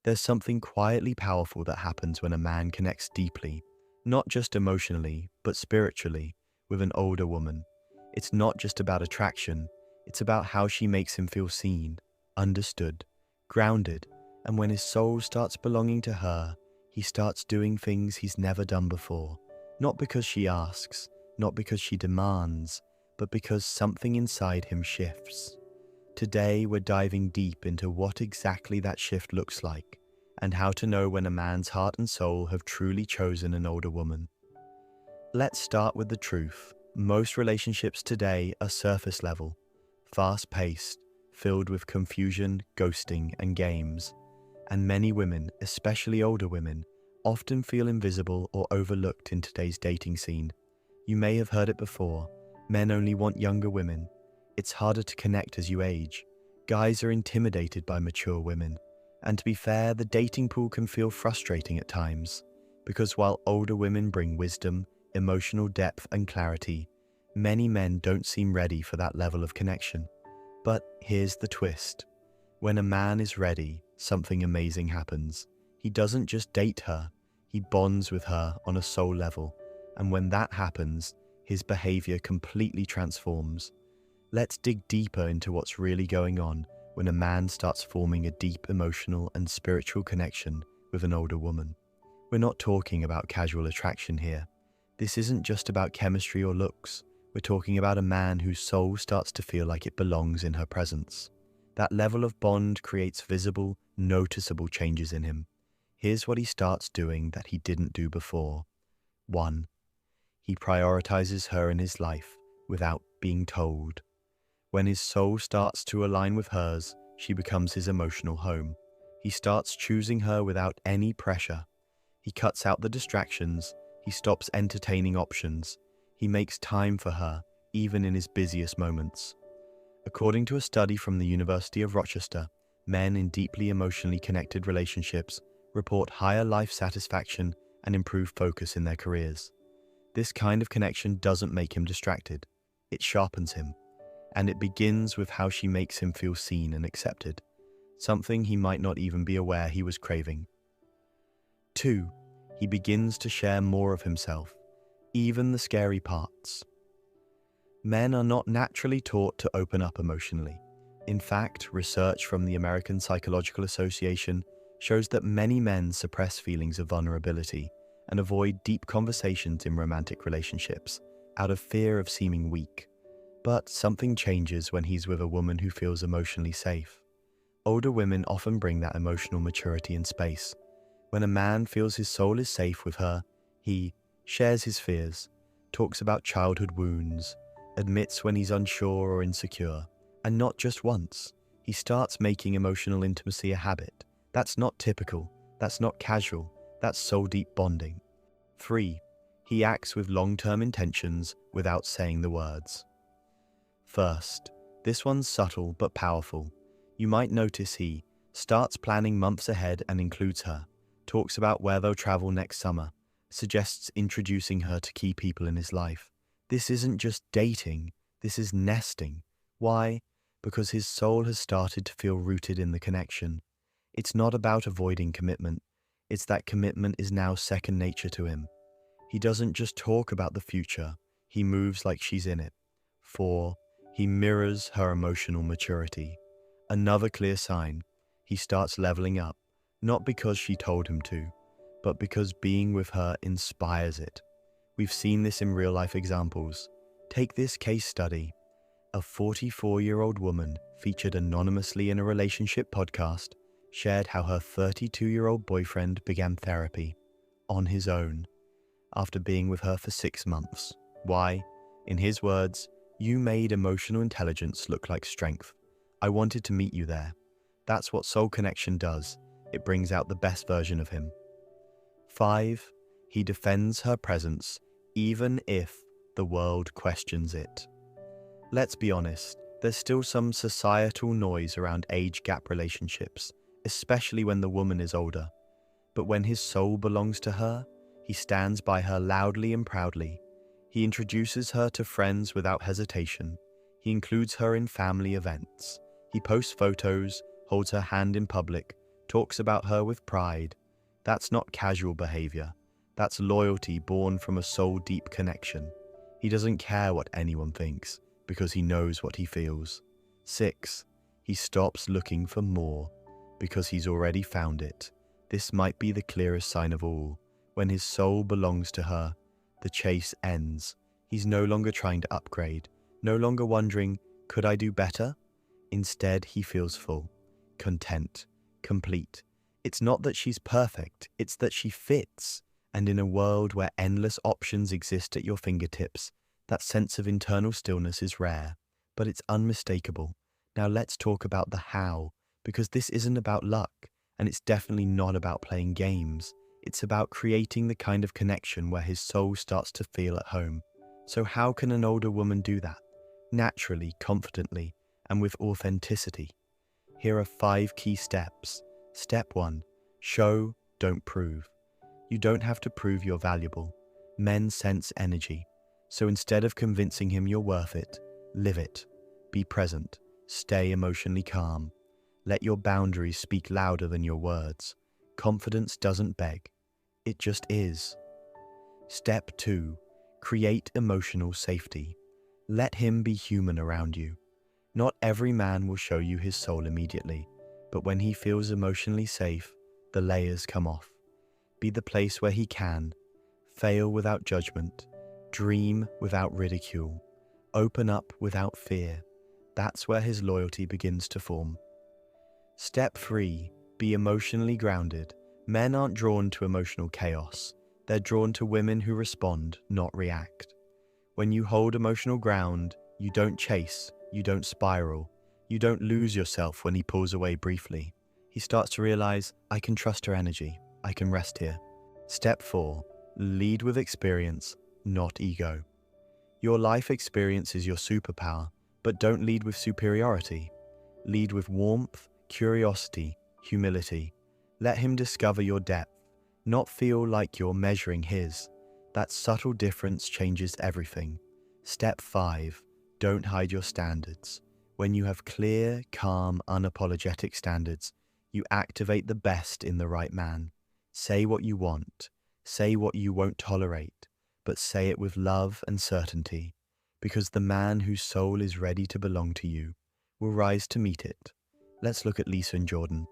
There's something quietly powerful that happens when a man connects deeply, not just emotionally, but spiritually, with an older woman. It's not just about attraction, it's about how she makes him feel seen, understood, grounded, and when his soul starts belonging to her, he starts doing things he's never done before. Not because she asks, not because she demands, but because something inside him shifts. Today, we're diving deep into what exactly that shift looks like and how to know when a man's heart and soul have truly chosen an older woman. Let's start with the truth. Most relationships today are surface level, fast-paced, filled with confusion, ghosting, and games. And many women, especially older women, often feel invisible or overlooked in today's dating scene. You may have heard it before. Men only want younger women. It's harder to connect as you age. Guys are intimidated by mature women. And to be fair, the dating pool can feel frustrating at times, because while older women bring wisdom, emotional depth, and clarity, many men don't seem ready for that level of connection. But here's the twist. When a man is ready, something amazing happens. He doesn't just date her, he bonds with her on a soul level. And when that happens, his behavior completely transforms. Let's dig deeper into what's really going on when a man starts forming a deep emotional and spiritual connection with an older woman. We're not talking about casual attraction here. This isn't just about chemistry or looks. We're talking about a man whose soul starts to feel like it belongs in her presence. That level of bond creates visible, noticeable changes in him. Here's what he starts doing that he didn't do before. 1. He prioritizes her in his life without being told. When his soul starts to align with hers, she becomes his emotional home. He starts choosing her without any pressure. He cuts out the distractions. He stops entertaining options. He makes time for her, even in his busiest moments. According to a study from the University of Rochester, men in deeply emotionally connected relationships report higher life satisfaction and improved focus in their careers. This kind of connection doesn't make him distracted. It sharpens him. And it begins with how she makes him feel seen and accepted, something he might not even be aware he was craving. 2. He begins to share more of himself, even the scary parts. Men are not naturally taught to open up emotionally. In fact, research from the American Psychological Association shows that many men suppress feelings of vulnerability and avoid deep conversations in romantic relationships out of fear of seeming weak. But something changes when he's with a woman who feels emotionally safe. Older women often bring that emotional maturity and space. When a man feels his soul is safe with her, he shares his fears, talks about childhood wounds, admits when he's unsure or insecure, and not just once. He starts making emotional intimacy a habit. That's not typical, that's not casual, that's soul-deep bonding. 3. He acts with long-term intentions without saying the words. First, this one's subtle but powerful. You might notice he starts planning months ahead and includes her, talks about where they'll travel next summer, suggests introducing her to key people in his life. This isn't just dating, this is nesting. Why? Because his soul has started to feel rooted in the connection. It's not about avoiding commitment, it's that commitment is now second nature to him. He doesn't just talk about the future, he moves like she's in it. 4. He mirrors her emotional maturity. Another clear sign, he starts leveling up, not because she told him to, but because being with her inspires it. We've seen this in real-life examples. Take this case study. A 44-year-old woman featured anonymously in a relationship podcast shared how her 32-year-old boyfriend began therapy on his own after being with her for 6 months. Why? In his words, "You made emotional intelligence look like strength. I wanted to meet you there." That's what soul connection does. It brings out the best version of him. 5. He defends her presence, even if the world questions it. Let's be honest, there's still some societal noise around age gap relationships, especially when the woman is older. But when his soul belongs to her, he stands by her loudly and proudly. He introduces her to friends without hesitation. He includes her in family events. He posts photos, holds her hand in public, talks about her with pride. That's not casual behavior. That's loyalty born from a soul-deep connection. He doesn't care what anyone thinks because he knows what he feels. 6. He stops looking for more because he's already found it. This might be the clearest sign of all. When his soul belongs to her, the chase ends. He's no longer trying to upgrade, no longer wondering, could I do better? Instead, he feels full, content, complete. It's not that she's perfect, it's that she fits. And in a world where endless options exist at your fingertips, that sense of internal stillness is rare, but it's unmistakable. Now let's talk about the how, because this isn't about luck, and it's definitely not about playing games. It's about creating the kind of connection where his soul starts to feel at home. So how can an older woman do that? Naturally, confidently, and with authenticity. Here are 5 key steps. Step 1. Show, don't prove. You don't have to prove you're valuable. Men sense energy. So instead of convincing him you're worth it, live it. Be present. Stay emotionally calm. Let your boundaries speak louder than your words. Confidence doesn't beg. It just is. Step 2. Create emotional safety. Let him be human around you. Not every man will show you his soul immediately, but when he feels emotionally safe, the layers come off. Be the place where he can. Fail without judgment. Dream without ridicule. Open up without fear. That's where his loyalty begins to form. Step 3. Be emotionally grounded. Men aren't drawn to emotional chaos. They're drawn to women who respond, not react. When you hold emotional ground, you don't chase, you don't spiral, you don't lose yourself when he pulls away briefly. He starts to realize, I can trust her energy, I can rest here. Step 4. Lead with experience, not ego. Your life experience is your superpower, but don't lead with superiority. Lead with warmth, curiosity, humility. Let him discover your depth, not feel like you're measuring his. That subtle difference changes everything. Step 5. Don't hide your standards. When you have clear, calm, unapologetic standards, you activate the best in the right man. Say what you want. Say what you won't tolerate, but say it with love and certainty, because the man whose soul is ready to belong to you will rise to meet it. Let's look at Lisa and Jordan.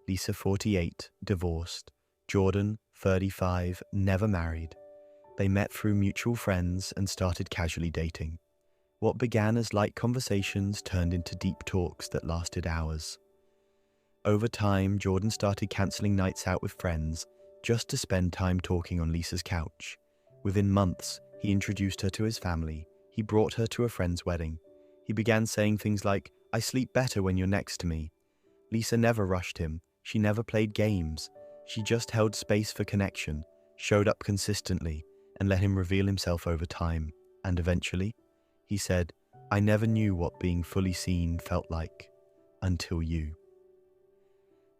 Lisa, 48, divorced. Jordan, 35, never married. They met through mutual friends and started casually dating. What began as light conversations turned into deep talks that lasted hours. Over time, Jordan started cancelling nights out with friends just to spend time talking on Lisa's couch. Within months, he introduced her to his family. He brought her to a friend's wedding. He began saying things like, I sleep better when you're next to me. Lisa never rushed him. She never played games. She just held space for connection, showed up consistently, and let him reveal himself over time. And eventually, he said, I never knew what being fully seen felt like, until you.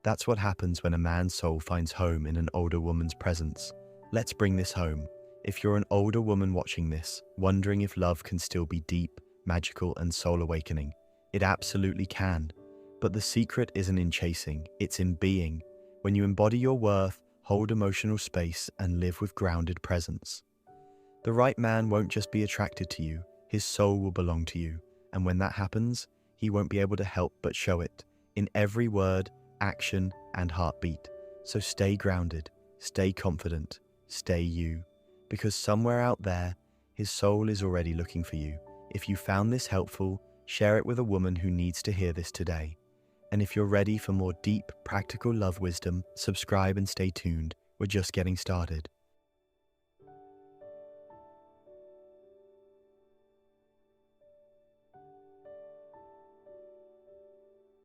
That's what happens when a man's soul finds home in an older woman's presence. Let's bring this home. If you're an older woman watching this, wondering if love can still be deep, magical, and soul awakening, it absolutely can. But the secret isn't in chasing, it's in being. When you embody your worth, hold emotional space, and live with grounded presence. The right man won't just be attracted to you, his soul will belong to you. And when that happens, he won't be able to help but show it, in every word, action, and heartbeat. So stay grounded, stay confident, stay you. Because somewhere out there, his soul is already looking for you. If you found this helpful, share it with a woman who needs to hear this today. And if you're ready for more deep, practical love wisdom, subscribe and stay tuned. We're just getting started.